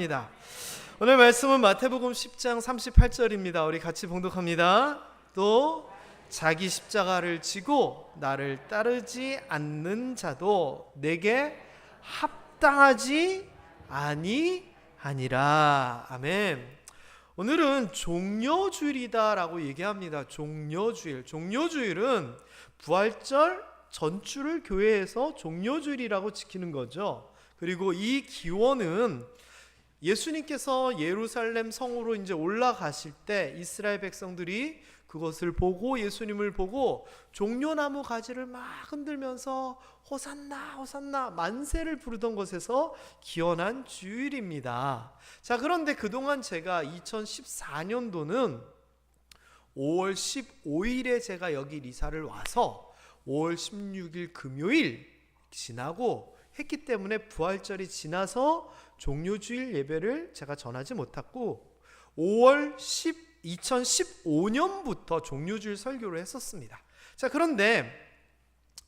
감사합니다. 오늘 말씀은 마태복음 10장 38절입니다. 우리 같이 봉독합니다. 또 자기 십자가를 지고 나를 따르지 않는 자도 내게 합당하지 아니하니라. 아멘. 오늘은 종려주일이다라고 얘기합니다. 종려주일. 종려주일은 부활절 전주를 교회에서 종려주일이라고 지키는 거죠. 그리고 이 기원은 예수님께서 예루살렘 성으로 이제 올라가실 때 이스라엘 백성들이 그것을 보고 예수님을 보고 종려나무 가지를 막 흔들면서 호산나 호산나 만세를 부르던 것에서 기원한 주일입니다. 자, 그런데 그동안 제가 2014년도는 5월 15일에 제가 여기 이사를 와서 5월 16일 금요일 지나고 했기 때문에 부활절이 지나서 종려주일 예배를 제가 전하지 못했고 2015년부터 종려주일 설교를 했었습니다. 자, 그런데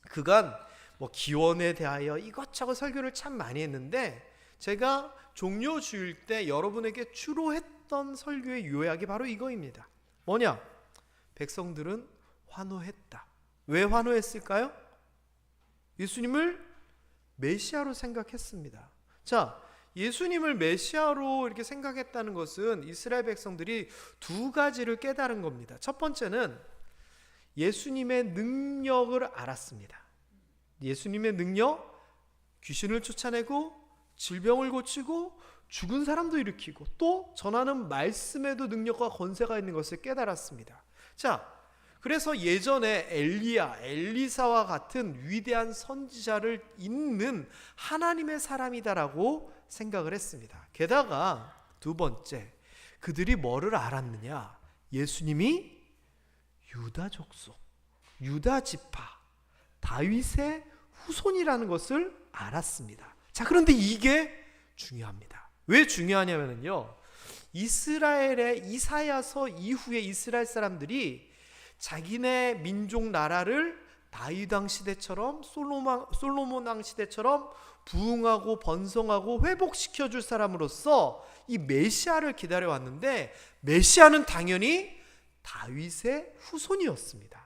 그간 기원에 대하여 이것저것 설교를 참 많이 했는데 제가 종려주일 때 여러분에게 주로 했던 설교의 요약이 바로 이거입니다. 뭐냐? 백성들은 환호했다. 왜 환호했을까요? 예수님을 메시아로 생각했습니다. 자, 예수님을 메시아로 이렇게 생각했다는 것은 이스라엘 백성들이 두 가지를 깨달은 겁니다. 첫 번째는 예수님의 능력을 알았습니다. 예수님의 능력, 귀신을 쫓아내고 질병을 고치고 죽은 사람도 일으키고 또 전하는 말씀에도 능력과 권세가 있는 것을 깨달았습니다. 자, 그래서 예전에 엘리야, 엘리사와 같은 위대한 선지자를 잇는 하나님의 사람이다라고 생각을 했습니다. 게다가 두 번째, 그들이 뭐를 알았느냐? 예수님이 유다 족속, 유다 지파, 다윗의 후손이라는 것을 알았습니다. 자, 그런데 이게 중요합니다. 왜 중요하냐면요, 이스라엘의 이사야서 이후에 이스라엘 사람들이 자기네 민족 나라를 다윗 왕 시대처럼 솔로몬 왕 시대처럼 부흥하고 번성하고 회복시켜 줄 사람으로서 이 메시아를 기다려 왔는데 메시아는 당연히 다윗의 후손이었습니다.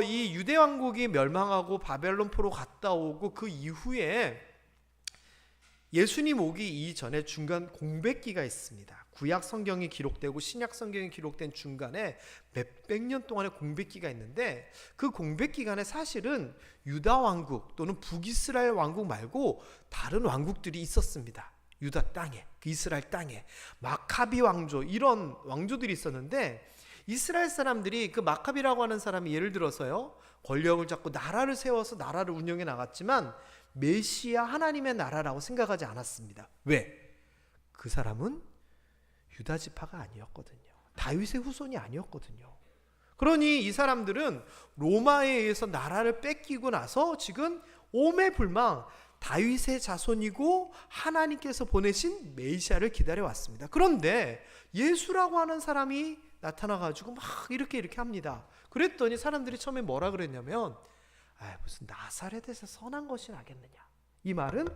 이 유대 왕국이 멸망하고 바벨론 포로 갔다 오고 그 이후에 예수님 오기 이전에 중간 공백기가 있습니다. 구약 성경이 기록되고 신약 성경이 기록된 중간에 몇백 년 동안의 공백기가 있는데 그 공백기간에 사실은 유다 왕국 또는 북이스라엘 왕국 말고 다른 왕국들이 있었습니다. 유다 땅에, 그 이스라엘 땅에 마카비 왕조, 이런 왕조들이 있었는데 이스라엘 사람들이 그 마카비라고 하는 사람이 예를 들어서요, 권력을 잡고 나라를 세워서 나라를 운영해 나갔지만 메시아 하나님의 나라라고 생각하지 않았습니다. 왜? 그 사람은 유다 지파가 아니었거든요. 다윗의 후손이 아니었거든요. 그러니 이 사람들은 로마에 의해서 나라를 뺏기고 나서 지금 오매불망 다윗의 자손이고 하나님께서 보내신 메시아를 기다려왔습니다. 그런데 예수라고 하는 사람이 나타나가지고 막 이렇게 합니다. 그랬더니 사람들이 처음에 뭐라 그랬냐면 무슨 나사렛에서 선한 것이 나겠느냐. 이 말은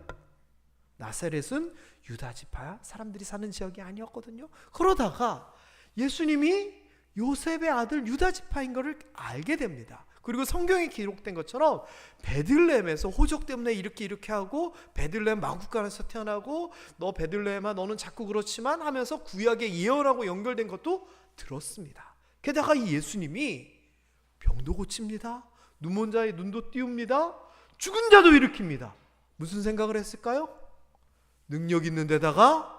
나사렛은 유다 지파 사람들이 사는 지역이 아니었거든요. 그러다가 예수님이 요셉의 아들 유다 지파인 것을 알게 됩니다. 그리고 성경에 기록된 것처럼 베들레헴에서 호적 때문에 이렇게 하고 베들레헴 마구간에서 태어나고 너 베들레헴아 너는 자꾸 그렇지만 하면서 구약의 예언하고 연결된 것도 들었습니다. 게다가 이 예수님이 병도 고칩니다. 눈먼 자의 눈도 띄웁니다. 죽은 자도 일으킵니다. 무슨 생각을 했을까요? 능력 있는 데다가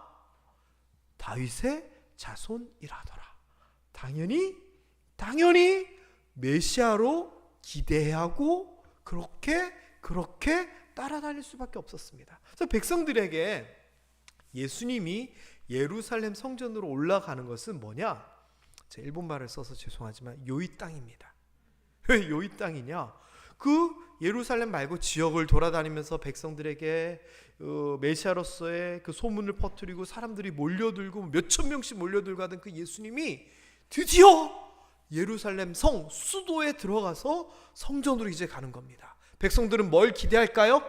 다윗의 자손이라더라. 당연히 메시아로 기대하고 그렇게 따라다닐 수밖에 없었습니다. 그래서 백성들에게 예수님이 예루살렘 성전으로 올라가는 것은 뭐냐? 제 일본말을 써서 죄송하지만 요이 땅입니다. 왜 요이 땅이냐? 그 예루살렘 말고 지역을 돌아다니면서 백성들에게 메시아로서의 그 소문을 퍼뜨리고 사람들이 몰려들고 몇천 명씩 몰려들고 하던 그 예수님이 드디어 예루살렘 성 수도에 들어가서 성전으로 이제 가는 겁니다. 백성들은 뭘 기대할까요?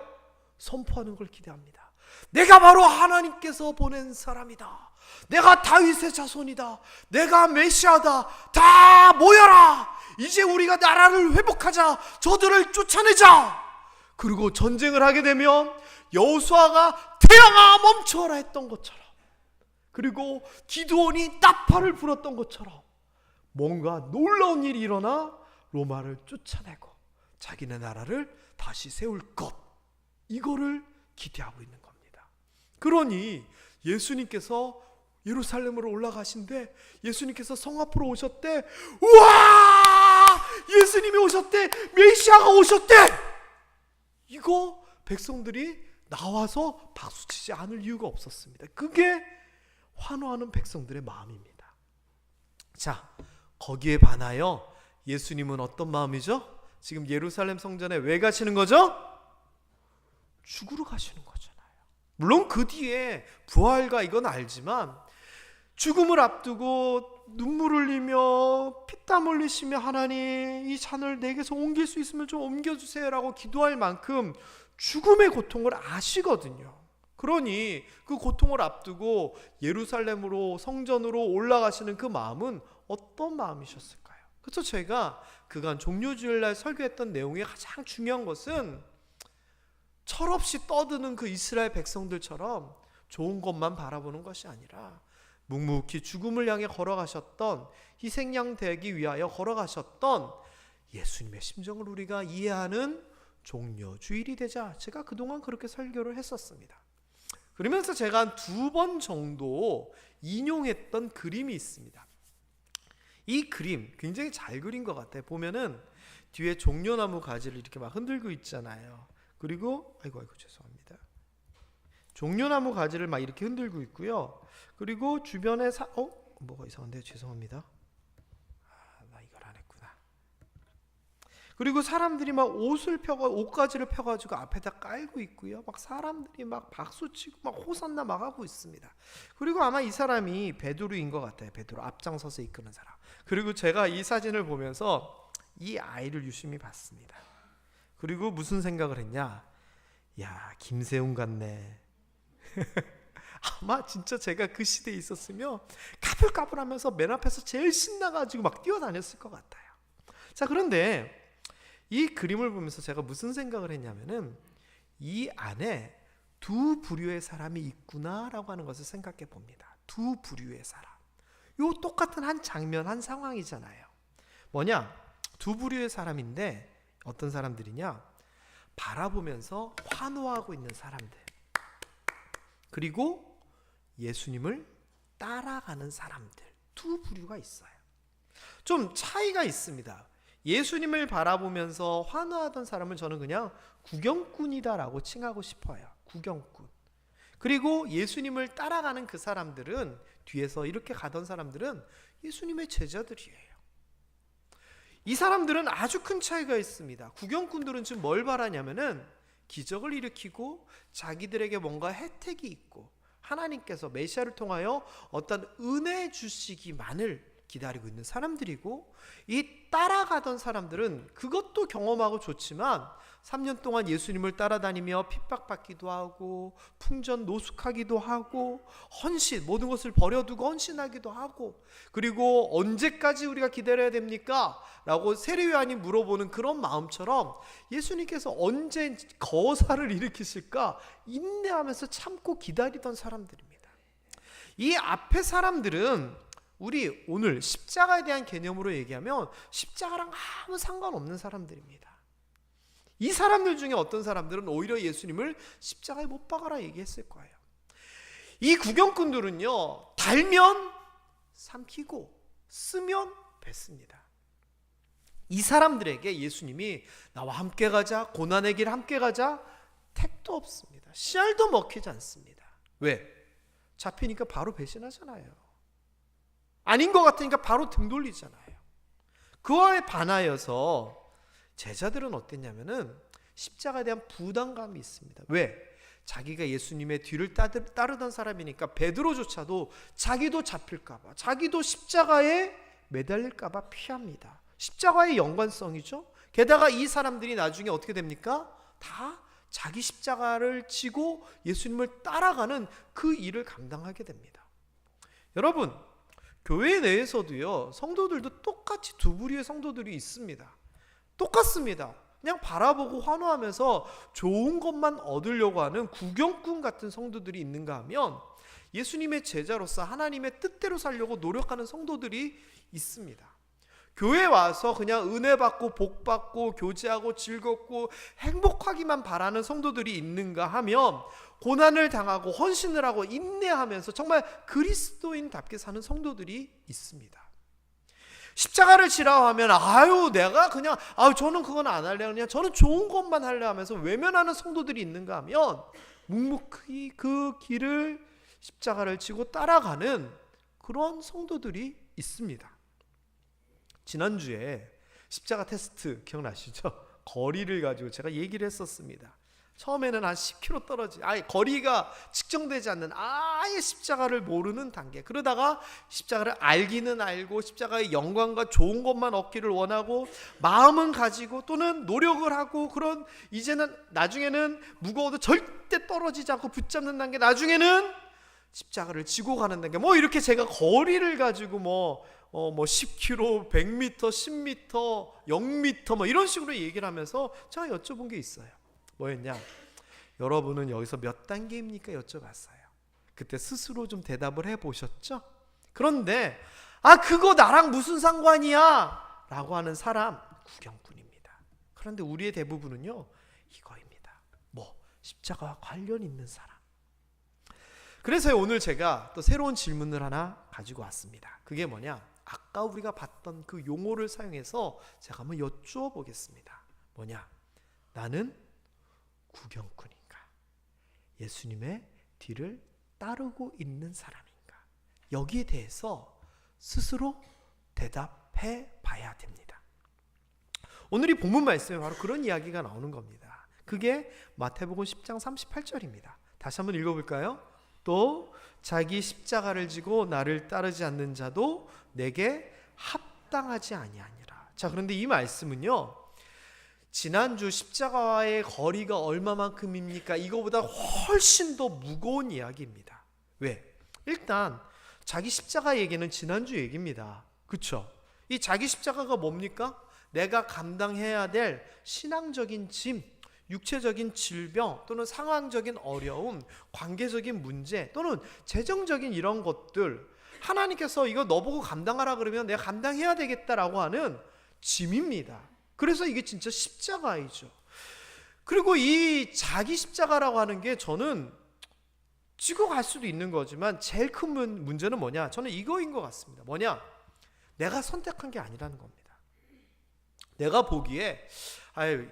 선포하는 걸 기대합니다. 내가 바로 하나님께서 보낸 사람이다. 내가 다윗의 자손이다. 내가 메시아다. 다 모여라. 이제 우리가 나라를 회복하자. 저들을 쫓아내자. 그리고 전쟁을 하게 되면 여호수아가 태양아 멈춰라 했던 것처럼, 그리고 기드온이 나팔을 불었던 것처럼 뭔가 놀라운 일이 일어나 로마를 쫓아내고 자기네 나라를 다시 세울 것, 이거를 기대하고 있는 겁니다. 그러니 예수님께서 예루살렘으로 올라가신데, 예수님께서 성 앞으로 오셨대. 우와! 예수님이 오셨대. 메시아가 오셨대. 이거 백성들이 나와서 박수치지 않을 이유가 없었습니다. 그게 환호하는 백성들의 마음입니다. 자, 거기에 반하여 예수님은 어떤 마음이죠? 지금 예루살렘 성전에 왜 가시는 거죠? 죽으러 가시는 거잖아요. 물론 그 뒤에 부활과 이건 알지만, 죽음을 앞두고 눈물 흘리며 피땀 흘리시며 하나님 이 잔을 내게서 옮길 수 있으면 좀 옮겨주세요 라고 기도할 만큼 죽음의 고통을 아시거든요. 그러니 그 고통을 앞두고 예루살렘으로, 성전으로 올라가시는 그 마음은 어떤 마음이셨을까요? 그래서 제가 그간 종료주일날 설교했던 내용의 가장 중요한 것은, 철없이 떠드는 그 이스라엘 백성들처럼 좋은 것만 바라보는 것이 아니라 묵묵히 죽음을 향해 걸어가셨던, 희생양 되기 위하여 걸어가셨던 예수님의 심정을 우리가 이해하는 종려주일이 되자, 제가 그동안 그렇게 설교를 했었습니다. 그러면서 제가 한 2번 정도 인용했던 그림이 있습니다. 이 그림 굉장히 잘 그린 것 같아요. 보면은 뒤에 종려나무 가지를 이렇게 막 흔들고 있잖아요. 그리고 아이고 죄송합니다. 종려나무 가지를 막 이렇게 흔들고 있고요. 그리고 주변에 뭐가 이상한데요. 죄송합니다. 나 이걸 안 했구나. 그리고 사람들이 막 옷가지를 펴가지고 앞에다 깔고 있고요. 막 사람들이 막 박수치고 막 호산나 막 하고 있습니다. 그리고 아마 이 사람이 베드로인 것 같아요. 베드로, 앞장서서 이끄는 사람. 그리고 제가 이 사진을 보면서 이 아이를 유심히 봤습니다. 그리고 무슨 생각을 했냐? 야, 김세웅 같네. 아마 진짜 제가 그 시대에 있었으면 까불까불하면서 맨 앞에서 제일 신나가지고 막 뛰어다녔을 것 같아요. 자, 그런데 이 그림을 보면서 제가 무슨 생각을 했냐면은, 이 안에 두 부류의 사람이 있구나라고 하는 것을 생각해 봅니다. 두 부류의 사람. 요 똑같은 한 장면, 한 상황이잖아요. 뭐냐? 두 부류의 사람인데 어떤 사람들이냐? 바라보면서 환호하고 있는 사람들, 그리고 예수님을 따라가는 사람들, 두 부류가 있어요. 좀 차이가 있습니다. 예수님을 바라보면서 환호하던 사람은 저는 그냥 구경꾼이다라고 칭하고 싶어요. 구경꾼. 그리고 예수님을 따라가는 그 사람들은, 뒤에서 이렇게 가던 사람들은 예수님의 제자들이에요. 이 사람들은 아주 큰 차이가 있습니다. 구경꾼들은 지금 뭘 바라냐면은 기적을 일으키고 자기들에게 뭔가 혜택이 있고 하나님께서 메시아를 통하여 어떤 은혜 주시기만을 기다리고 있는 사람들이고, 이 따라가던 사람들은 그것도 경험하고 좋지만 3년 동안 예수님을 따라다니며 핍박받기도 하고 풍전 노숙하기도 하고 헌신, 모든 것을 버려두고 헌신하기도 하고, 그리고 언제까지 우리가 기다려야 됩니까? 라고 세례요한이 물어보는 그런 마음처럼 예수님께서 언제 거사를 일으키실까 인내하면서 참고 기다리던 사람들입니다. 이 앞에 사람들은 우리 오늘 십자가에 대한 개념으로 얘기하면 십자가랑 아무 상관없는 사람들입니다. 이 사람들 중에 어떤 사람들은 오히려 예수님을 십자가에 못 박아라 얘기했을 거예요. 이 구경꾼들은요, 달면 삼키고 쓰면 뱉습니다. 이 사람들에게 예수님이 나와 함께 가자, 고난의 길 함께 가자, 택도 없습니다. 씨알도 먹히지 않습니다. 왜? 잡히니까 바로 배신하잖아요. 아닌 것 같으니까 바로 등 돌리잖아요. 그와에 반하여서 제자들은 어땠냐면은 십자가에 대한 부담감이 있습니다. 왜? 자기가 예수님의 뒤를 따르던 사람이니까 베드로조차도 자기도 잡힐까봐, 자기도 십자가에 매달릴까봐 피합니다. 십자가의 연관성이죠. 게다가 이 사람들이 나중에 어떻게 됩니까? 다 자기 십자가를 지고 예수님을 따라가는 그 일을 감당하게 됩니다. 여러분, 교회 내에서도요, 성도들도 똑같이 두 부류의 성도들이 있습니다. 똑같습니다. 그냥 바라보고 환호하면서 좋은 것만 얻으려고 하는 구경꾼 같은 성도들이 있는가 하면 예수님의 제자로서 하나님의 뜻대로 살려고 노력하는 성도들이 있습니다. 교회에 와서 그냥 은혜 받고 복 받고 교제하고 즐겁고 행복하기만 바라는 성도들이 있는가 하면 고난을 당하고 헌신을 하고 인내하면서 정말 그리스도인답게 사는 성도들이 있습니다. 십자가를 지라고 하면 내가 그냥 저는 그건 안 할래요, 그냥 저는 좋은 것만 할래 하면서 외면하는 성도들이 있는가 하면 묵묵히 그 길을 십자가를 지고 따라가는 그런 성도들이 있습니다. 지난주에 십자가 테스트 기억나시죠? 거리를 가지고 제가 얘기를 했었습니다. 처음에는 한 10km 떨어진, 거리가 측정되지 않는 아예 십자가를 모르는 단계. 그러다가 십자가를 알기는 알고 십자가의 영광과 좋은 것만 얻기를 원하고 마음은 가지고 또는 노력을 하고 그런 이제는 나중에는 무거워도 절대 떨어지지 않고 붙잡는 단계, 나중에는 십자가를 지고 가는 단계. 이렇게 제가 거리를 가지고 10km, 100m, 10m, 0m 이런 식으로 얘기를 하면서 제가 여쭤본 게 있어요. 뭐였냐? 여러분은 여기서 몇 단계입니까? 여쭤봤어요. 그때 스스로 좀 대답을 해보셨죠? 그런데 그거 나랑 무슨 상관이야? 라고 하는 사람 구경꾼입니다. 그런데 우리의 대부분은요 이거입니다. 십자가와 관련 있는 사람. 그래서 오늘 제가 또 새로운 질문을 하나 가지고 왔습니다. 그게 뭐냐? 아까 우리가 봤던 그 용어를 사용해서 제가 한번 여쭈어 보겠습니다. 뭐냐? 나는 구경꾼인가? 예수님의 뒤를 따르고 있는 사람인가? 여기에 대해서 스스로 대답해 봐야 됩니다. 오늘 이 본문 말씀에 바로 그런 이야기가 나오는 겁니다. 그게 마태복음 10장 38절입니다. 다시 한번 읽어볼까요? 또 자기 십자가를 지고 나를 따르지 않는 자도 내게 합당하지 아니하니라. 자, 그런데 이 말씀은요, 지난주 십자가와의 거리가 얼마만큼입니까? 이거보다 훨씬 더 무거운 이야기입니다. 왜? 일단 자기 십자가 얘기는 지난주 얘기입니다. 그렇죠? 이 자기 십자가가 뭡니까? 내가 감당해야 될 신앙적인 짐, 육체적인 질병 또는 상황적인 어려움, 관계적인 문제 또는 재정적인 이런 것들, 하나님께서 이거 너보고 감당하라 그러면 내가 감당해야 되겠다라고 하는 짐입니다. 그래서 이게 진짜 십자가이죠. 그리고 이 자기 십자가라고 하는 게 저는 지고 갈 수도 있는 거지만 제일 큰 문제는 뭐냐? 저는 이거인 것 같습니다. 뭐냐? 내가 선택한 게 아니라는 겁니다. 내가 보기에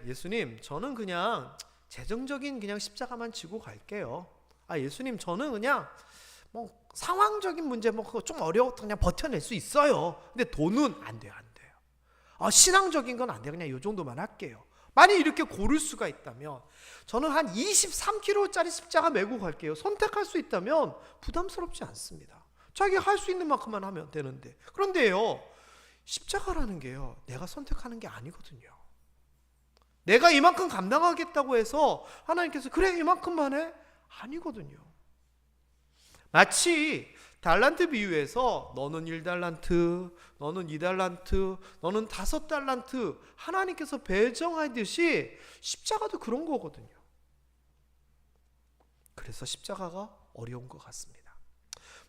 예수님 저는 그냥 재정적인 그냥 십자가만 지고 갈게요. 예수님 저는 그냥 상황적인 문제 그거 좀 어려워도 그냥 버텨낼 수 있어요. 근데 돈은 안 돼요. 신앙적인 건 안 돼요. 그냥 이 정도만 할게요. 만약 이렇게 고를 수가 있다면 저는 한 23kg짜리 십자가 메고 갈게요. 선택할 수 있다면 부담스럽지 않습니다. 자기가 할 수 있는 만큼만 하면 되는데. 그런데요, 십자가라는 게요, 내가 선택하는 게 아니거든요. 내가 이만큼 감당하겠다고 해서 하나님께서 그래 이만큼만 해? 아니거든요. 마치 달란트 비유에서 너는 1달란트, 너는 2달란트, 너는 5달란트 하나님께서 배정하듯이 십자가도 그런 거거든요. 그래서 십자가가 어려운 것 같습니다.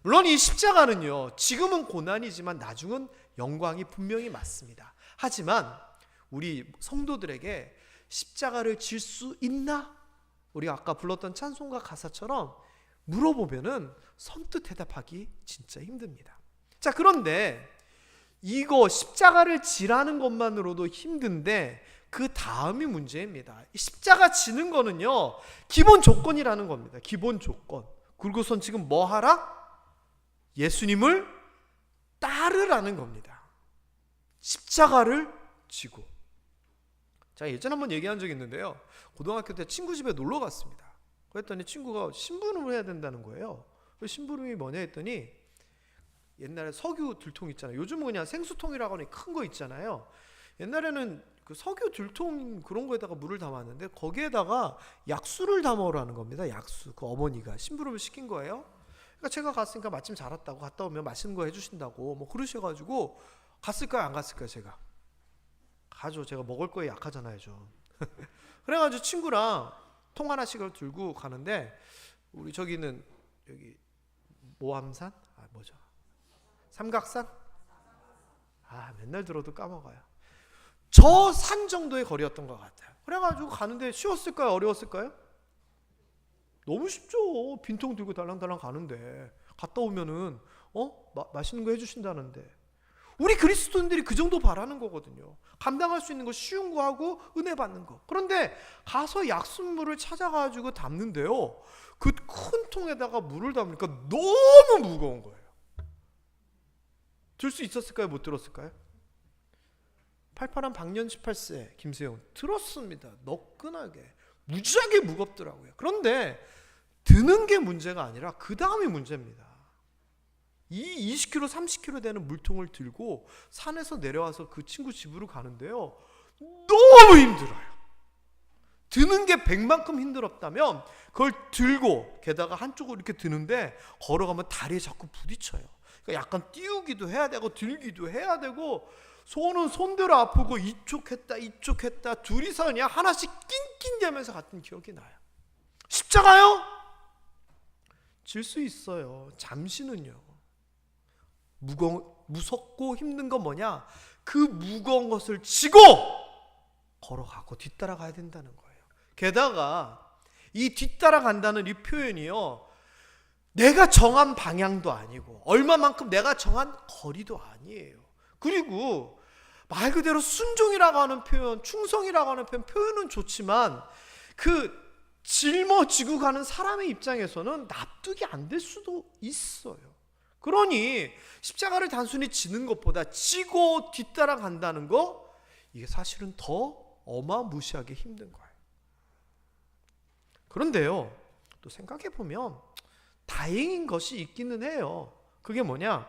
물론 이 십자가는요, 지금은 고난이지만 나중은 영광이 분명히 맞습니다. 하지만 우리 성도들에게 십자가를 질 수 있나? 우리가 아까 불렀던 찬송가 가사처럼 물어보면은 선뜻 대답하기 진짜 힘듭니다. 자, 그런데 이거 십자가를 지라는 것만으로도 힘든데 그 다음이 문제입니다. 십자가 지는 거는요, 기본 조건이라는 겁니다. 기본 조건. 그리고선 지금 뭐 하라? 예수님을 따르라는 겁니다. 십자가를 지고. 자, 예전에 한번 얘기한 적이 있는데요. 고등학교 때 친구 집에 놀러 갔습니다. 그랬더니 친구가 심부름을 해야 된다는 거예요. 심부름이 뭐냐 했더니 옛날에 석유 들통 있잖아요. 요즘은 그냥 생수통이라고 하는 큰 거 있잖아요. 옛날에는 그 석유 들통 그런 거에다가 물을 담았는데 거기에다가 약수를 담으라는 겁니다. 약수. 그 어머니가 심부름을 시킨 거예요. 그러니까 제가 갔으니까 마침 잘 왔다고, 갔다 오면 맛있는 거 해주신다고 뭐 그러셔가지고 갔을까요 안 갔을까요? 제가 가죠. 제가 먹을 거에 약하잖아요 좀. 그래가지고 친구랑 통 하나씩을 들고 가는데, 우리 저기는 여기 모함산? 뭐죠? 삼각산? 맨날 들어도 까먹어요. 저 산 정도의 거리였던 것 같아요. 그래가지고 가는데 쉬웠을까요? 어려웠을까요? 너무 쉽죠. 빈통 들고 달랑달랑 가는데, 갔다 오면은 맛있는 거 해주신다는데. 우리 그리스도인들이 그 정도 바라는 거거든요. 감당할 수 있는 거, 쉬운 거 하고 은혜 받는 거. 그런데 가서 약수물을 찾아가지고 담는데요, 그 큰 통에다가 물을 담으니까 너무 무거운 거예요. 들 수 있었을까요? 못 들었을까요? 팔팔한 방년 18세 김세용 들었습니다. 너끈하게 무지하게 무겁더라고요. 그런데 드는 게 문제가 아니라 그 다음이 문제입니다. 이 20kg 30kg 되는 물통을 들고 산에서 내려와서 그 친구 집으로 가는데요, 너무 힘들어요. 드는 게 100만큼 힘들었다면 그걸 들고, 게다가 한쪽으로 이렇게 드는데 걸어가면 다리에 자꾸 부딪혀요. 그러니까 약간 띄우기도 해야 되고 들기도 해야 되고, 손은 손대로 아프고 이쪽 했다 둘이서 그냥 하나씩 낑낑대면서 갔던 기억이 나요. 십자가요? 질 수 있어요. 잠시는요. 무섭고 힘든 건 뭐냐? 그 무거운 것을 지고 걸어가고 뒤따라가야 된다는 거예요. 게다가 이 뒤따라간다는 이 표현이요, 내가 정한 방향도 아니고 얼마만큼 내가 정한 거리도 아니에요. 그리고 말 그대로 순종이라고 하는 표현, 충성이라고 하는 표현은 좋지만 그 짊어지고 가는 사람의 입장에서는 납득이 안 될 수도 있어요. 그러니 십자가를 단순히 지는 것보다 지고 뒤따라간다는 거, 이게 사실은 더 어마무시하게 힘든 거예요. 그런데요, 또 생각해보면 다행인 것이 있기는 해요. 그게 뭐냐?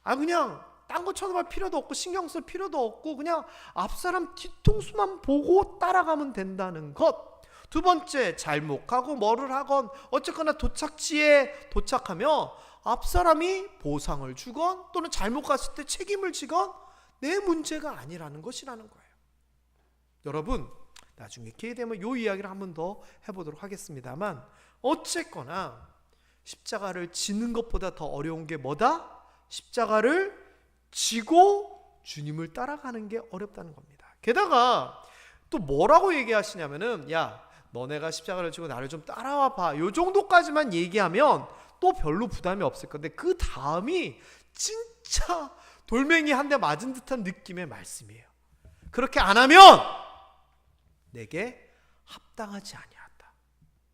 그냥 딴 거 쳐다볼 필요도 없고 신경 쓸 필요도 없고 그냥 앞사람 뒤통수만 보고 따라가면 된다는 것. 두 번째, 잘못하고 뭐를 하건 어쨌거나 도착지에 도착하며 앞사람이 보상을 주건 또는 잘못 갔을 때 책임을 지건 내 문제가 아니라는 것이라는 거예요. 여러분, 나중에 기회 되면 이 이야기를 한 번 더 해보도록 하겠습니다만, 어쨌거나 십자가를 지는 것보다 더 어려운 게 뭐다? 십자가를 지고 주님을 따라가는 게 어렵다는 겁니다. 게다가 또 뭐라고 얘기하시냐면은, 야, 너네가 십자가를 지고 나를 좀 따라와 봐, 요 정도까지만 얘기하면 또 별로 부담이 없을 건데, 그 다음이 진짜 돌멩이 한 대 맞은 듯한 느낌의 말씀이에요. 그렇게 안 하면 내게 합당하지 아니하다.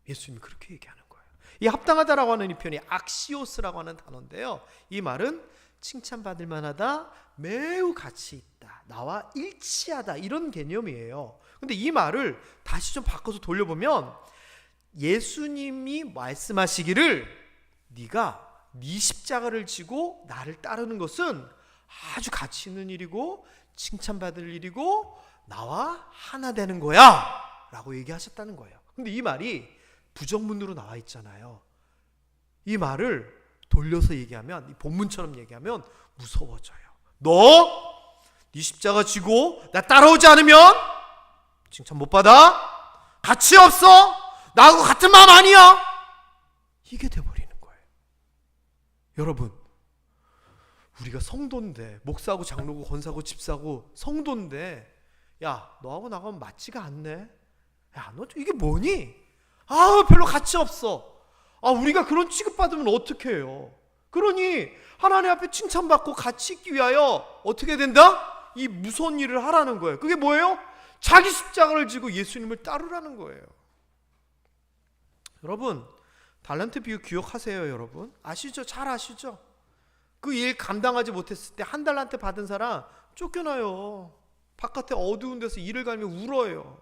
예수님이 그렇게 얘기하는 거예요. 이 합당하다라고 하는 이 표현이 악시오스라고 하는 단어인데요, 이 말은 칭찬받을 만하다, 매우 가치 있다, 나와 일치하다, 이런 개념이에요. 근데 이 말을 다시 좀 바꿔서 돌려보면, 예수님이 말씀하시기를 네가 네 십자가를 지고 나를 따르는 것은 아주 가치 있는 일이고 칭찬받을 일이고 나와 하나 되는 거야 라고 얘기하셨다는 거예요. 근데 이 말이 부정문으로 나와 있잖아요. 이 말을 돌려서 얘기하면, 이 본문처럼 얘기하면 무서워져요. 너 네 십자가 지고 나 따라오지 않으면 칭찬 못 받아, 가치 없어, 나하고 같은 마음 아니야, 이게 돼버리는 거예요. 여러분, 우리가 성도인데, 목사고 장로고 권사고 집사고 성도인데, 야, 너하고 나가면 맞지가 않네, 야, 너 이게 뭐니, 별로 가치 없어, 우리가 그런 취급받으면 어떻게 해요? 그러니 하나님 앞에 칭찬받고 가치 있기 위하여 어떻게 된다? 이 무서운 일을 하라는 거예요. 그게 뭐예요? 자기 십자가를 지고 예수님을 따르라는 거예요. 여러분, 달란트 비유 기억하세요? 여러분 아시죠? 잘 아시죠? 그 일 감당하지 못했을 때 한 달란트 받은 사람 쫓겨나요. 바깥에 어두운 데서 일을 갈며 울어요.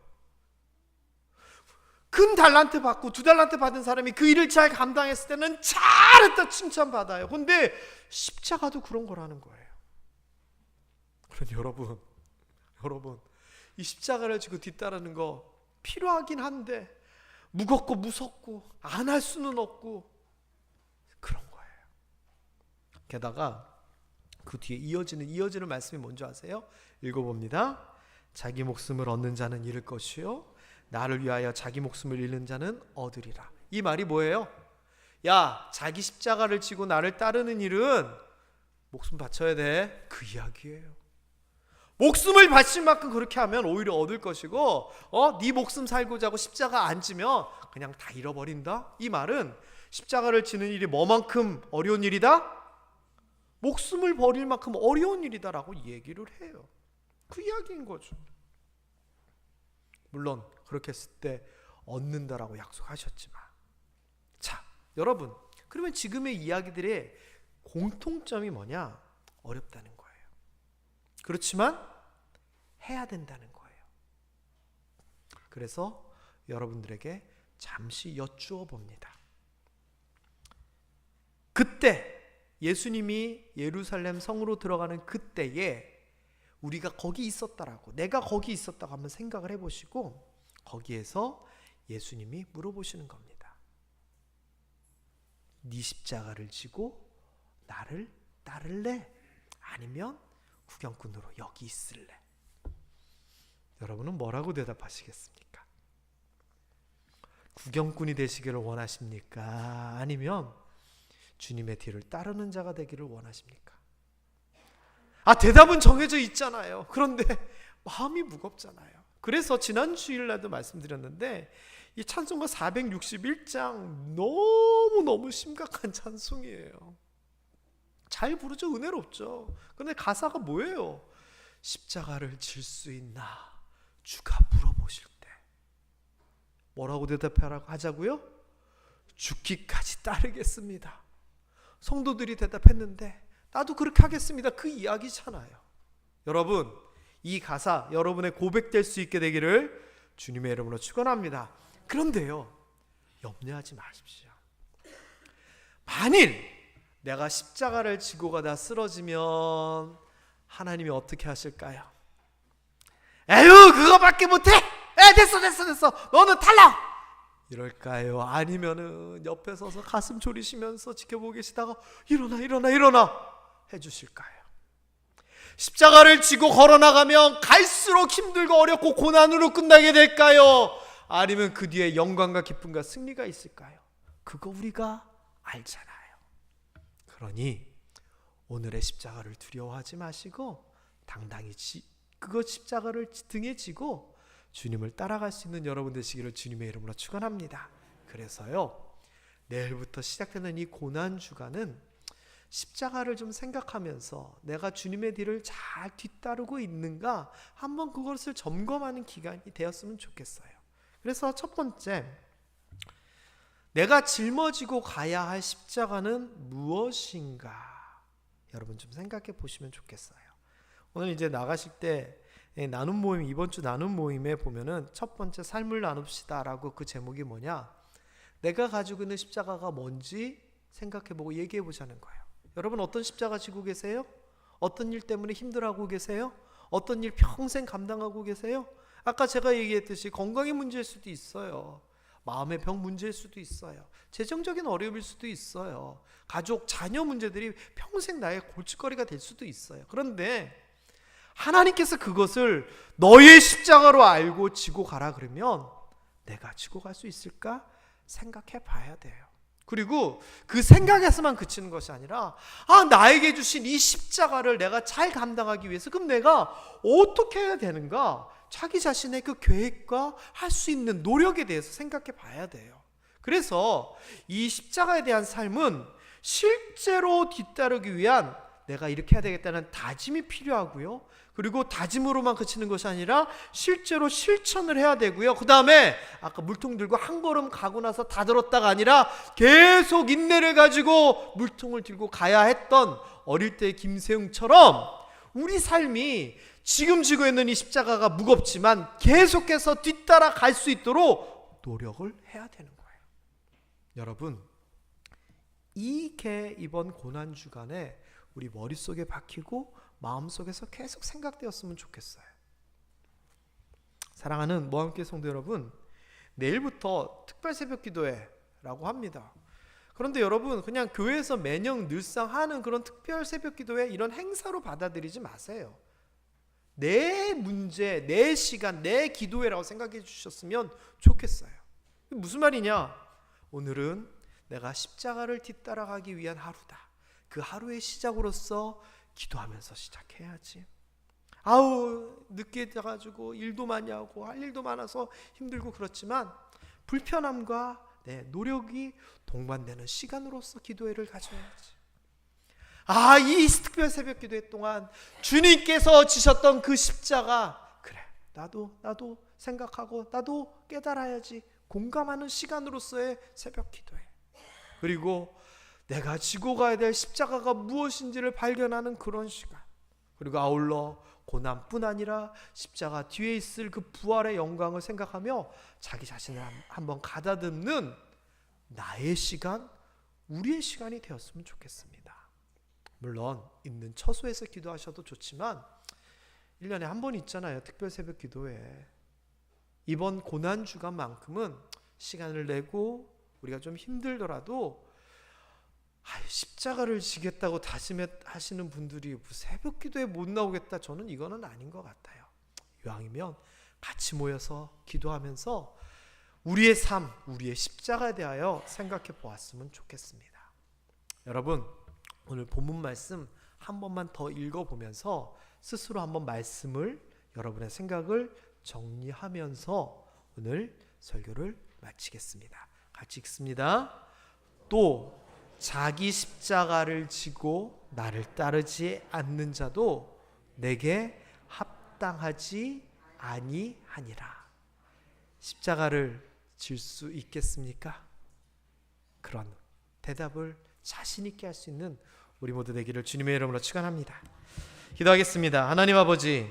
큰 달란트 받고 2달란트 받은 사람이 그 일을 잘 감당했을 때는 잘했다 칭찬받아요. 근데 십자가도 그런 거라는 거예요. 그러니 여러분, 이 십자가를 지고 뒤따르는 거 필요하긴 한데 무겁고 무섭고 안 할 수는 없고 그런 거예요. 게다가 그 뒤에 이어지는 말씀이 뭔지 아세요? 읽어봅니다. 자기 목숨을 얻는 자는 잃을 것이요 나를 위하여 자기 목숨을 잃는 자는 얻으리라. 이 말이 뭐예요? 야, 자기 십자가를 지고 나를 따르는 일은 목숨 바쳐야 돼. 그 이야기예요. 목숨을 바칠 만큼 그렇게 하면 오히려 얻을 것이고 네 목숨 살고자 하고 십자가 안 지면 그냥 다 잃어버린다. 이 말은 십자가를 지는 일이 뭐만큼 어려운 일이다? 목숨을 버릴 만큼 어려운 일이다라고 얘기를 해요. 그 이야기인 거죠. 물론 그렇게 했을 때 얻는다라고 약속하셨지만, 자, 여러분, 그러면 지금의 이야기들의 공통점이 뭐냐? 어렵다는 거예요. 그렇지만 해야 된다는 거예요. 그래서 여러분들에게 잠시 여쭈어 봅니다. 그때 예수님이 예루살렘 성으로 들어가는 그때에 우리가 거기 있었다라고, 내가 거기 있었다고 한번 생각을 해보시고 거기에서 예수님이 물어보시는 겁니다. 네 십자가를 지고 나를 따를래? 아니면 구경꾼으로 여기 있을래? 여러분은 뭐라고 대답하시겠습니까? 구경꾼이 되시기를 원하십니까? 아니면 주님의 뒤를 따르는 자가 되기를 원하십니까? 대답은 정해져 있잖아요. 그런데 마음이 무겁잖아요. 그래서 지난 주일날도 말씀드렸는데 이 찬송가 461장 너무너무 심각한 찬송이에요. 잘 부르죠. 은혜롭죠. 그런데 가사가 뭐예요? 십자가를 질 수 있나? 주가 물어보실 때 뭐라고 대답하라고 하자고요? 죽기까지 따르겠습니다. 성도들이 대답했는데 나도 그렇게 하겠습니다. 그 이야기잖아요. 여러분, 이 가사 여러분의 고백될 수 있게 되기를 주님의 이름으로 축원합니다. 그런데요, 염려하지 마십시오. 만일 내가 십자가를 지고 가다 쓰러지면 하나님이 어떻게 하실까요? 에휴, 그거밖에 못해? 됐어 너는 탈락! 이럴까요? 아니면은 옆에 서서 가슴 졸이시면서 지켜보고 계시다가 일어나 해주실까요? 십자가를 지고 걸어나가면 갈수록 힘들고 어렵고 고난으로 끝나게 될까요? 아니면 그 뒤에 영광과 기쁨과 승리가 있을까요? 그거 우리가 알잖아요. 그러니 오늘의 십자가를 두려워하지 마시고 당당히 그거 십자가를 등에 지고 주님을 따라갈 수 있는 여러분 되시기를 주님의 이름으로 축원합니다. 그래서요, 내일부터 시작되는 이 고난 주간은 십자가를 좀 생각하면서 내가 주님의 뒤를 잘 뒤따르고 있는가 한번 그것을 점검하는 기간이 되었으면 좋겠어요. 그래서 첫 번째, 내가 짊어지고 가야 할 십자가는 무엇인가? 여러분 좀 생각해 보시면 좋겠어요. 오늘 이제 나가실 때 나눔 모임, 이번 주 나눔 모임에 보면은 첫 번째 삶을 나눕시다라고 그 제목이 뭐냐? 내가 가지고 있는 십자가가 뭔지 생각해보고 얘기해보자는 거예요. 여러분 어떤 십자가 지고 계세요? 어떤 일 때문에 힘들어하고 계세요? 어떤 일 평생 감당하고 계세요? 아까 제가 얘기했듯이 건강의 문제일 수도 있어요. 마음의 병 문제일 수도 있어요. 재정적인 어려움일 수도 있어요. 가족, 자녀 문제들이 평생 나의 골칫거리가 될 수도 있어요. 그런데 하나님께서 그것을 너의 십자가로 알고 지고 가라 그러면 내가 지고 갈 수 있을까? 생각해 봐야 돼요. 그리고 그 생각에서만 그치는 것이 아니라 나에게 주신 이 십자가를 내가 잘 감당하기 위해서 그럼 내가 어떻게 해야 되는가? 자기 자신의 그 계획과 할 수 있는 노력에 대해서 생각해 봐야 돼요. 그래서 이 십자가에 대한 삶은 실제로 뒤따르기 위한 내가 이렇게 해야 되겠다는 다짐이 필요하고요. 그리고 다짐으로만 그치는 것이 아니라 실제로 실천을 해야 되고요. 그 다음에 아까 물통 들고 한 걸음 가고 나서 다 들었다가 아니라 계속 인내를 가지고 물통을 들고 가야 했던 어릴 때 김세웅처럼 우리 삶이 지금 지고 있는 이 십자가가 무겁지만 계속해서 뒤따라 갈 수 있도록 노력을 해야 되는 거예요. 여러분, 이게 이번 고난주간에 우리 머릿속에 박히고 마음속에서 계속 생각되었으면 좋겠어요. 사랑하는 모함교회 성도 여러분, 내일부터 특별 새벽 기도회라고 합니다. 그런데 여러분, 그냥 교회에서 매년 늘상 하는 그런 특별 새벽 기도회 이런 행사로 받아들이지 마세요. 내 문제, 내 시간, 내 기도회라고 생각해 주셨으면 좋겠어요. 무슨 말이냐? 오늘은 내가 십자가를 뒤따라가기 위한 하루다. 그 하루의 시작으로서 기도하면서 시작해야지. 아우, 늦게 자가지고 일도 많이 하고 할 일도 많아서 힘들고 그렇지만 불편함과 내 노력이 동반되는 시간으로서 기도회를 가져야지. 이 특별 새벽 기도회 동안 주님께서 지셨던 그 십자가, 그래, 나도 생각하고 나도 깨달아야지. 공감하는 시간으로서의 새벽 기도회. 그리고 내가 지고 가야 될 십자가가 무엇인지를 발견하는 그런 시간. 그리고 아울러 고난뿐 아니라 십자가 뒤에 있을 그 부활의 영광을 생각하며 자기 자신을 한번 가다듬는 나의 시간, 우리의 시간이 되었으면 좋겠습니다. 물론 있는 처소에서 기도하셔도 좋지만 1년에 한 번 있잖아요. 특별 새벽 기도회. 이번 고난주간만큼은 시간을 내고 우리가 좀 힘들더라도 십자가를 지겠다고 다짐하시는 분들이 새벽 기도에 못 나오겠다, 저는 이거는 아닌 것 같아요. 이왕이면 같이 모여서 기도하면서 우리의 삶, 우리의 십자가에 대하여 생각해 보았으면 좋겠습니다. 여러분, 오늘 본문 말씀 한 번만 더 읽어보면서 스스로 한번 말씀을, 여러분의 생각을 정리하면서 오늘 설교를 마치겠습니다. 같이 읽습니다. 또 자기 십자가를 지고 나를 따르지 않는 자도 내게 합당하지 아니하니라. 십자가를 질 수 있겠습니까? 그런 대답을 자신 있게 할 수 있는 우리 모두 되기를 주님의 이름으로 축원합니다. 기도하겠습니다. 하나님 아버지,